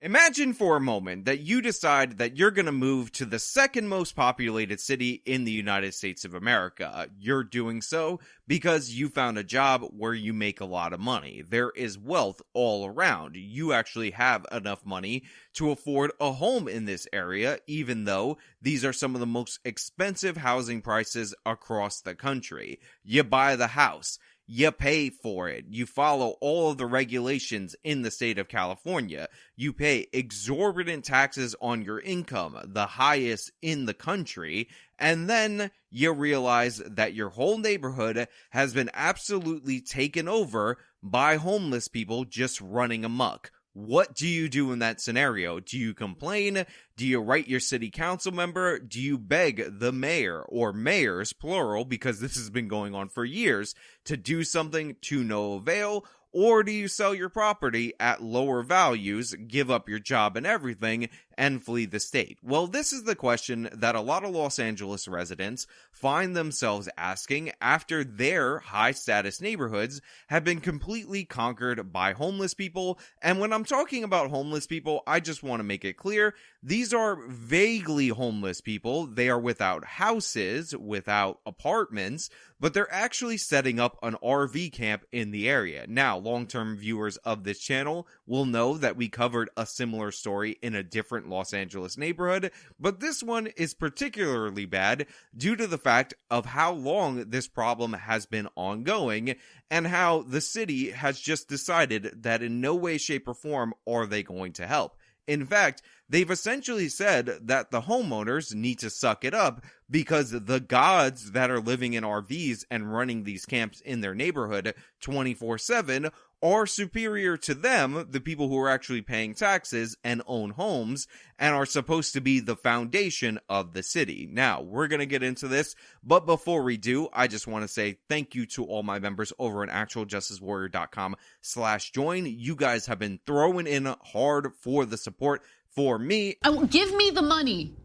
Imagine for a moment that you decide that you're going to move to the second most populated city in the United States of America. You're doing so because you found a job where you make a lot of money. There is wealth all around. You actually have enough money to afford a home in this area, even though these are some of the most expensive housing prices across the country. You buy the house. You pay for it. You follow all of the regulations in the state of California. You pay exorbitant taxes on your income, the highest in the country, and then you realize that your whole neighborhood has been absolutely taken over by homeless people just running amok. What do you do in that scenario? Do you complain? Do you write your city council member? Do you beg the mayor, or mayors, plural, because this has been going on for years, to do something to no avail? Or do you sell your property at lower values, give up your job and everything, and flee the state? Well, this is the question that a lot of Los Angeles residents find themselves asking after their high-status neighborhoods have been completely conquered by homeless people. And when I'm talking about homeless people, I just want to make it clear, these are vaguely homeless people. They are without houses, without apartments, but they're actually setting up an RV camp in the area. Now, long-term viewers of this channel will know that we covered a similar story in a different Los Angeles neighborhood, but this one is particularly bad due to the fact of how long this problem has been ongoing and how the city has just decided that in no way, shape, or form are they going to help. In fact, they've essentially said that the homeowners need to suck it up because the gods that are living in RVs and running these camps in their neighborhood 24/7 are superior to them, the people who are actually paying taxes and own homes and are supposed to be the foundation of the city. Now, we're going to get into this, but before we do, I just want to say thank you to all my members over at actualjusticewarrior.com/join. You guys have been throwing in hard for the support for me. Give me the money.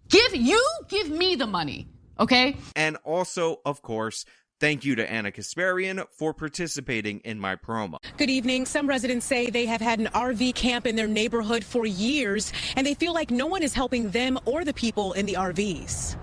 Give me the money, okay? And also, of course, thank you to Anna Kasparian for participating in my promo. Good evening. Some residents say they have had an RV camp in their neighborhood for years, and they feel like no one is helping them or the people in the RVs.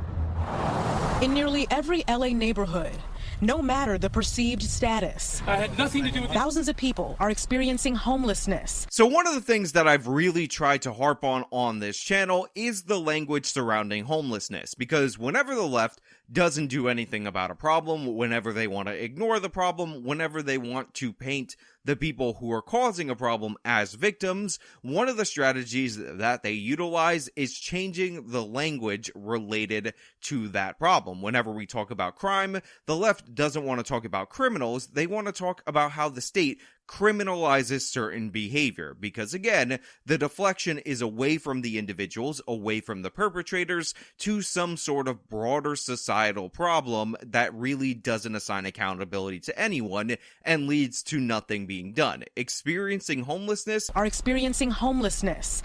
In nearly every LA neighborhood, no matter the perceived status, I had nothing to do with it. Thousands of people are experiencing homelessness. So one of the things that I've really tried to harp on this channel is the language surrounding homelessness, because whenever the left doesn't do anything about a problem, whenever they want to ignore the problem, whenever they want to paint the people who are causing a problem as victims, one of the strategies that they utilize is changing the language related to that problem. Whenever we talk about crime, the left doesn't want to talk about criminals. They want to talk about how the state criminalizes certain behavior, because again, the deflection is away from the individuals, away from the perpetrators, to some sort of broader societal problem that really doesn't assign accountability to anyone and leads to nothing being done. Experiencing homelessness,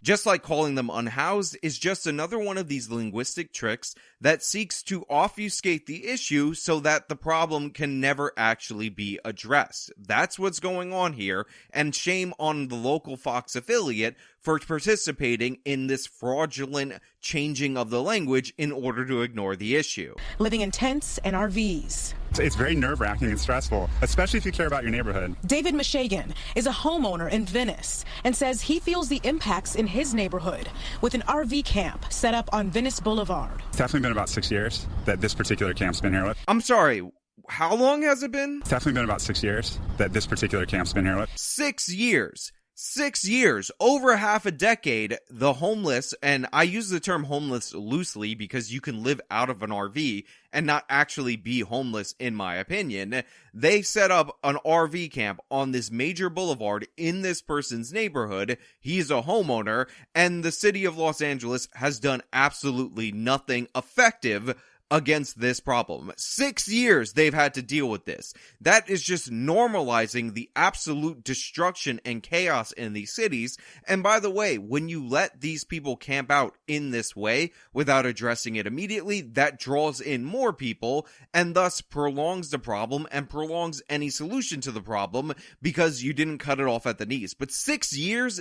just like calling them unhoused, is just another one of these linguistic tricks that seeks to obfuscate the issue so that the problem can never actually be addressed. That's what's going on here, and shame on the local Fox affiliate for participating in this fraudulent changing of the language in order to ignore the issue. Living in tents and RVs. It's very nerve-wracking and stressful, especially if you care about your neighborhood. David Mishagan is a homeowner in Venice and says he feels the impacts in his neighborhood with an RV camp set up on Venice Boulevard. It's definitely been about 6 years that this particular camp's been here with. I'm sorry, how long has it been? It's definitely been about 6 years that this particular camp's been here with. 6 years. 6 years, over half a decade, the homeless, and I use the term homeless loosely because you can live out of an RV and not actually be homeless, in my opinion. They set up an RV camp on this major boulevard in this person's neighborhood. He's a homeowner, and the city of Los Angeles has done absolutely nothing effective against this problem. 6 years they've had to deal with this. That is just normalizing the absolute destruction and chaos in these cities. And by the way, when you let these people camp out in this way without addressing it immediately, that draws in more people and thus prolongs the problem and prolongs any solution to the problem because you didn't cut it off at the knees. But 6 years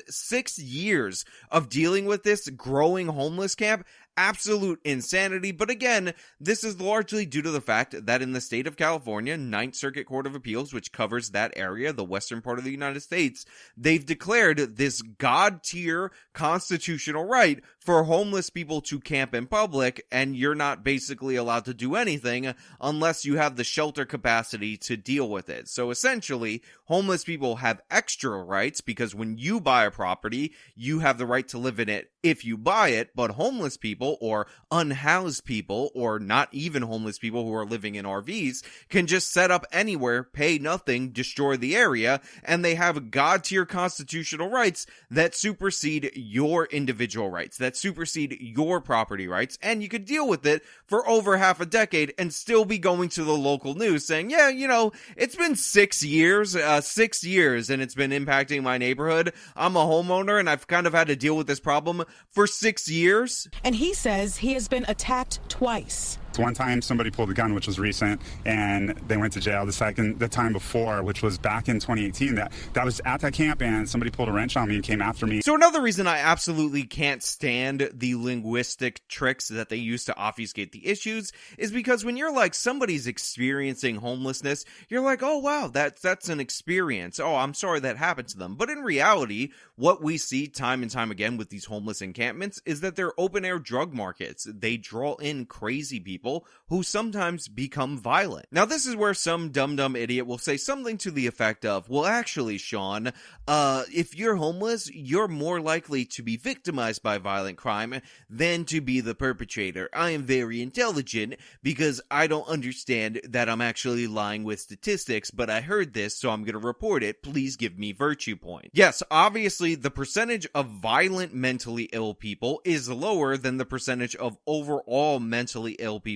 of dealing with this growing homeless camp, absolute insanity. But again, this is largely due to the fact that in the state of California, Ninth Circuit Court of Appeals, which covers that area, the western part of the United States, they've declared this god-tier constitutional right for homeless people to camp in public, and you're not basically allowed to do anything unless you have the shelter capacity to deal with it. So essentially, homeless people have extra rights because when you buy a property, you have the right to live in it if you buy it, but homeless people or unhoused people or not even homeless people who are living in RVs can just set up anywhere, pay nothing, destroy the area, and they have god-tier constitutional rights that supersede your individual rights, that supersede your property rights, and you could deal with it for over half a decade and still be going to the local news saying, yeah, you know, it's been 6 years, and it's been impacting my neighborhood. I'm a homeowner and I've kind of had to deal with this problem for 6 years. And he says he has been attacked twice. One time somebody pulled a gun, which was recent, and they went to jail. The time before, which was back in 2018, that was at that camp, and somebody pulled a wrench on me and came after me. So another reason I absolutely can't stand the linguistic tricks that they use to obfuscate the issues is because when you're like, somebody's experiencing homelessness, you're like, oh wow, that's an experience. Oh, I'm sorry that happened to them. But in reality, what we see time and time again with these homeless encampments is that they're open air drug markets. They draw in crazy people who sometimes become violent. Now, this is where some dumb idiot will say something to the effect of, well, actually, Sean, if you're homeless, you're more likely to be victimized by violent crime than to be the perpetrator. I am very intelligent because I don't understand that I'm actually lying with statistics, but I heard this, so I'm going to report it. Please give me virtue point. Yes, obviously, the percentage of violent mentally ill people is lower than the percentage of overall mentally ill people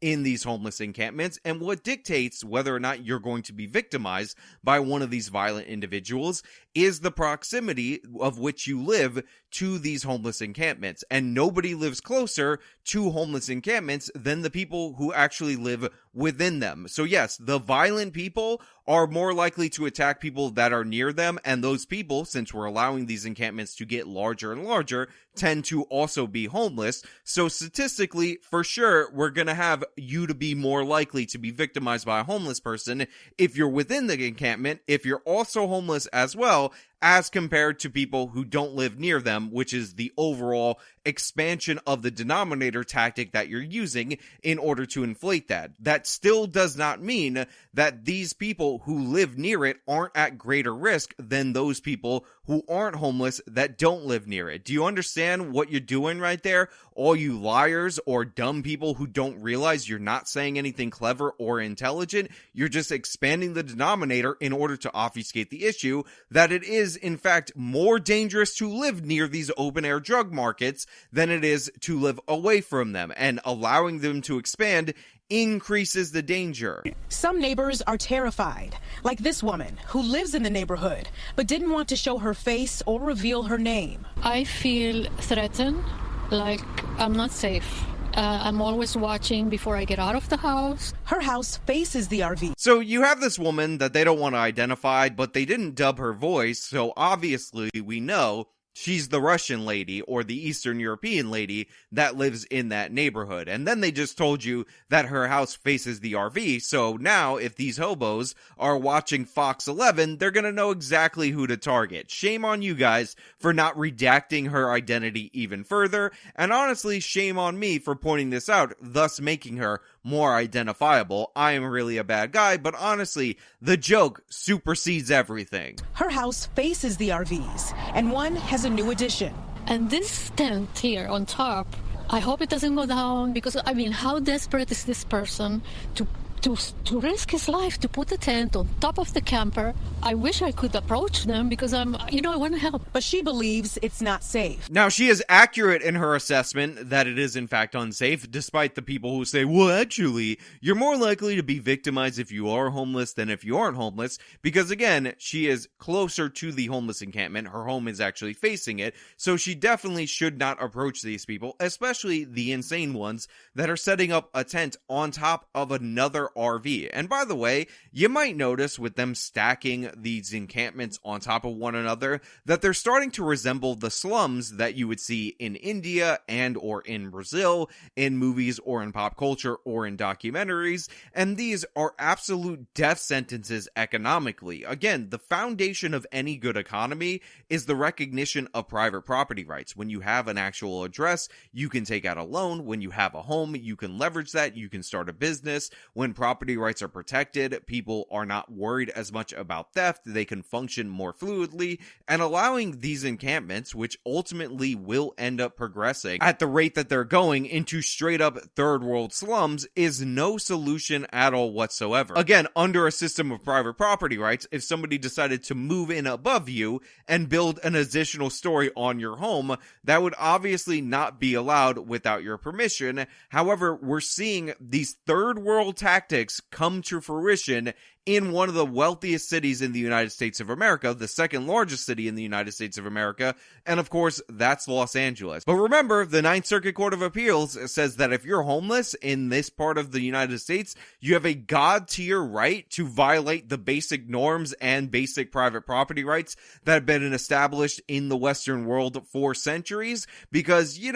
in these homeless encampments, and what dictates whether or not you're going to be victimized by one of these violent individuals is the proximity of which you live to these homeless encampments. And nobody lives closer to homeless encampments than the people who actually live within them. So yes, the violent people are more likely to attack people that are near them, and those people, since we're allowing these encampments to get larger and larger, tend to also be homeless. So statistically, for sure, we're gonna have you to be more likely to be victimized by a homeless person if you're within the encampment, if you're also homeless as well, as compared to people who don't live near them, which is the overall expansion of the denominator tactic that you're using in order to inflate that. That still does not mean that these people who live near it aren't at greater risk than those people who aren't homeless that don't live near it. Do you understand what you're doing right there? All you liars or dumb people who don't realize you're not saying anything clever or intelligent, you're just expanding the denominator in order to obfuscate the issue that it is in fact more dangerous to live near these open air drug markets than it is to live away from them, and allowing them to expand increases the danger. Some neighbors are terrified, like this woman who lives in the neighborhood but didn't want to show her face or reveal her name. I feel threatened, like I'm not safe. I'm always watching before I get out of the house. Her house faces the RV. So you have this woman that they don't want to identify, but they didn't dub her voice, so obviously we know she's the Russian lady or the Eastern European lady that lives in that neighborhood. And then they just told you that her house faces the RV. So now if these hobos are watching Fox 11, they're going to know exactly who to target. Shame on you guys for not redacting her identity even further. And honestly, shame on me for pointing this out, thus making her more identifiable. I am really a bad guy, but honestly, the joke supersedes everything. Her house faces the RVs, and one has a new addition. And this tent here on top, I hope it doesn't go down, because I mean, how desperate is this person to to risk his life to put a tent on top of the camper. I wish I could approach them because I want to help. But she believes it's not safe. Now, she is accurate in her assessment that it is in fact unsafe, despite the people who say, well, actually, you're more likely to be victimized if you are homeless than if you aren't homeless, because again, she is closer to the homeless encampment. Her home is actually facing it, so she definitely should not approach these people, especially the insane ones that are setting up a tent on top of another RV. And by the way, you might notice with them stacking these encampments on top of one another that they're starting to resemble the slums that you would see in India and or in Brazil, in movies or in pop culture or in documentaries, and these are absolute death sentences economically. Again, the foundation of any good economy is the recognition of private property rights. When you have an actual address, you can take out a loan. When you have a home, you can leverage that. You can start a business. When property rights are protected, people are not worried as much about theft. They can function more fluidly, and allowing these encampments, which ultimately will end up progressing at the rate that they're going into straight up third world slums, is no solution at all whatsoever. Again, under a system of private property rights, if somebody decided to move in above you and build an additional story on your home, that would obviously not be allowed without your permission. However, we're seeing these third world tactics come to fruition in one of the wealthiest cities in the United States of America, the second largest city in the United States of America, and of course, that's Los Angeles. But remember, the Ninth Circuit Court of Appeals says that if you're homeless in this part of the United States, you have a god-tier right to violate the basic norms and basic private property rights that have been established in the Western world for centuries, because, you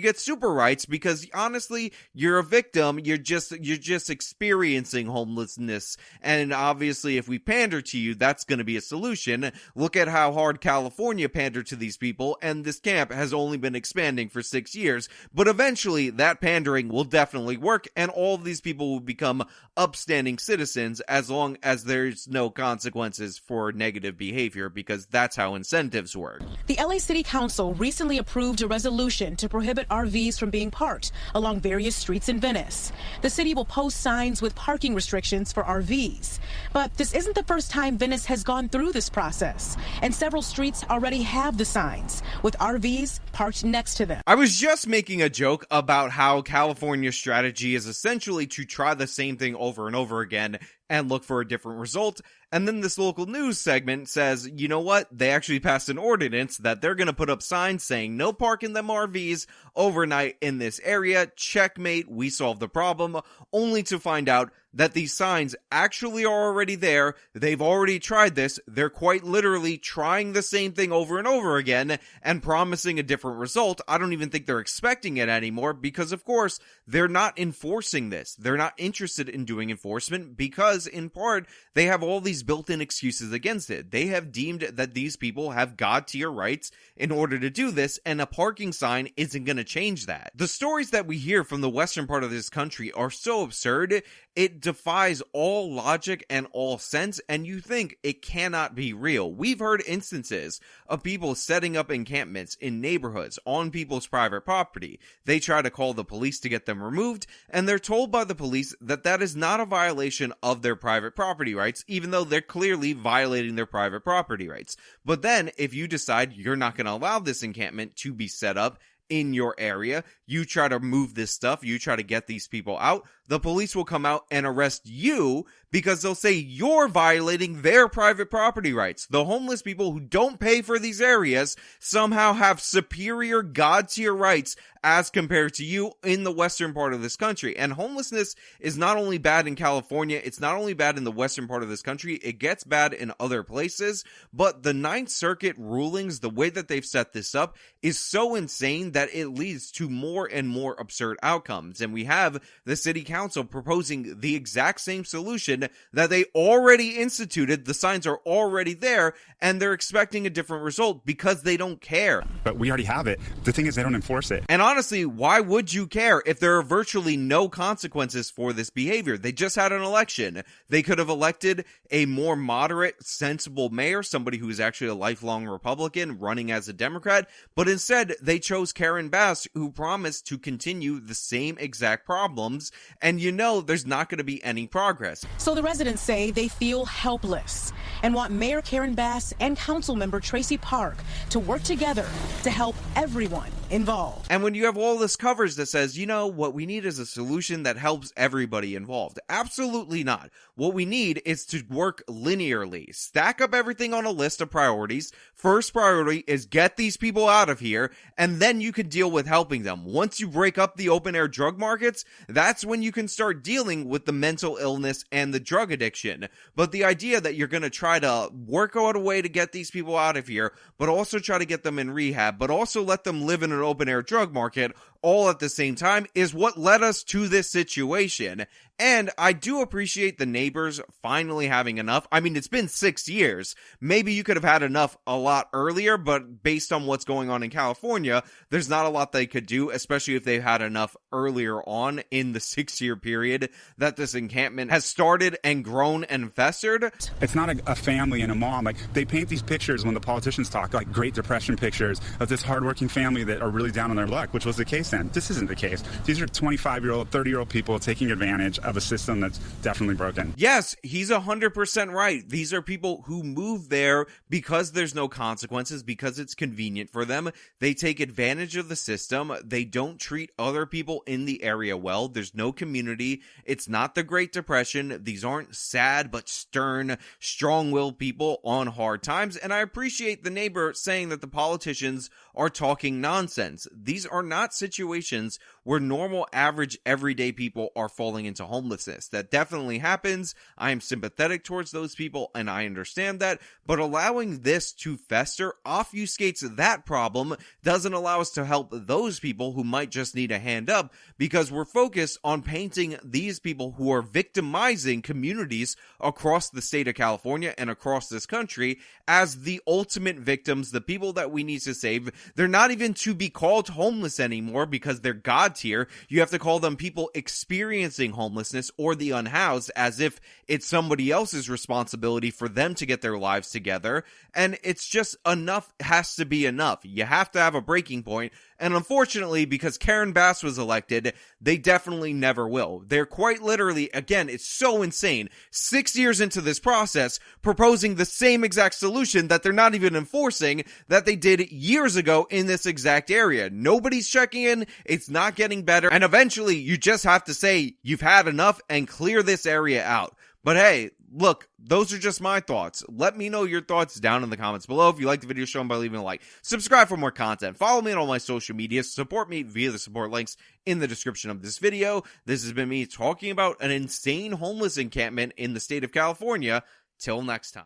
get super rights because, honestly, you're a victim, you're just experiencing homelessness. And obviously, if we pander to you, that's going to be a solution. Look at how hard California pandered to these people, and this camp has only been expanding for 6 years. But eventually, that pandering will definitely work, and all of these people will become upstanding citizens as long as there's no consequences for negative behavior, because that's how incentives work. The LA City Council recently approved a resolution to prohibit RVs from being parked along various streets in Venice. The city will post signs with parking restrictions for RVs. But this isn't the first time Venice has gone through this process, and several streets already have the signs with RVs parked next to them. I was just making a joke about how California's strategy is essentially to try the same thing over and over again and look for a different result. And then this local news segment says, you know what? They actually passed an ordinance that they're going to put up signs saying no parking them RVs overnight in this area. Checkmate, we solved the problem, only to find out that these signs actually are already there. They've already tried this. They're quite literally trying the same thing over and over again and promising a different result. I don't even think they're expecting it anymore because, of course, they're not enforcing this. They're not interested in doing enforcement because, in part, they have all these built-in excuses against it. They have deemed that these people have god-tier rights in order to do this, and a parking sign isn't going to change that. The stories that we hear from the western part of this country are so absurd, it defies all logic and all sense, and you think it cannot be real. We've heard instances of people setting up encampments in neighborhoods on people's private property. They try to call the police to get them removed, and they're told by the police that that is not a violation of their private property rights, even though they're clearly violating their private property rights. But then, if you decide you're not going to allow this encampment to be set up in your area, you try to move this stuff, you try to get these people out, the police will come out and arrest you because they'll say you're violating their private property rights. The homeless people who don't pay for these areas somehow have superior god-tier rights as compared to you in the western part of this country. And homelessness is not only bad in California, it's not only bad in the western part of this country, it gets bad in other places. But the Ninth Circuit rulings, the way that they've set this up, is so insane that it leads to more and more absurd outcomes. And we have the city council proposing the exact same solution that they already instituted. The signs are already there, and they're expecting a different result because they don't care. But we already have it. The thing is, they don't enforce it. And honestly, why would you care if there are virtually no consequences for this behavior? They just had an election. They could have elected a more moderate, sensible mayor, somebody who is actually a lifelong Republican running as a Democrat, but instead they chose Karen Bass, who promised to continue the same exact problems, and there's not going to be any progress. So the residents say they feel helpless and want Mayor Karen Bass and Councilmember Tracy Park to work together to help everyone involved. And when you have all this coverage that says, what we need is a solution that helps everybody involved. Absolutely not. What we need is to work linearly. Stack up everything on a list of priorities. First priority is get these people out of here, and then you can deal with helping them. Once you break up the open air drug markets, that's when you can start dealing with the mental illness and the drug addiction. But the idea that you're going to try to work out a way to get these people out of here, but also try to get them in rehab, but also let them live in an open air drug market all at the same time is what led us to this situation. And I do appreciate the neighbors finally having enough. I mean, it's been 6 years. Maybe you could have had enough a lot earlier, but based on what's going on in California, there's not a lot they could do, especially if they've had enough earlier on in the 6-year period that this encampment has started and grown and festered. It's not a family and a mom. Like, they paint these pictures when the politicians talk, like Great Depression pictures of this hardworking family that are really down on their luck, which was the case then. This isn't the case. These are 25-year-old, 30-year-old people taking advantage of a system that's definitely broken. Yes, he's 100% right. These are people who move there because there's no consequences, because it's convenient for them. They take advantage of the system. They don't treat other people in the area well. There's no community. It's not the Great Depression. These aren't sad but stern, strong-willed people on hard times. And I appreciate the neighbor saying that the politicians are talking nonsense. These are not situations where normal, average, everyday people are falling into homelessness. That definitely happens. I am sympathetic towards those people, and I understand that. But allowing this to fester obfuscates that problem, doesn't allow us to help those people who might just need a hand up, because we're focused on painting these people who are victimizing communities across the state of California and across this country as the ultimate victims, the people that we need to save. They're not even to be called homeless anymore because they're God tier. You have to call them people experiencing homelessness or the unhoused, as if it's somebody else's responsibility for them to get their lives together. And it's just, enough has to be enough. You have to have a breaking point. And unfortunately, because Karen Bass was elected, they definitely never will. They're quite literally, again, it's so insane, 6 years into this process, proposing the same exact solution that they're not even enforcing that they did years ago in this exact area. Nobody's checking in. It's not getting better. And eventually, you just have to say you've had enough and clear this area out. But hey, look, those are just my thoughts. Let me know your thoughts down in the comments below. If you like the video, show them by leaving a like. Subscribe for more content. Follow me on all my social media. Support me via the support links in the description of this video. This has been me talking about an insane homeless encampment in the state of California. Till next time.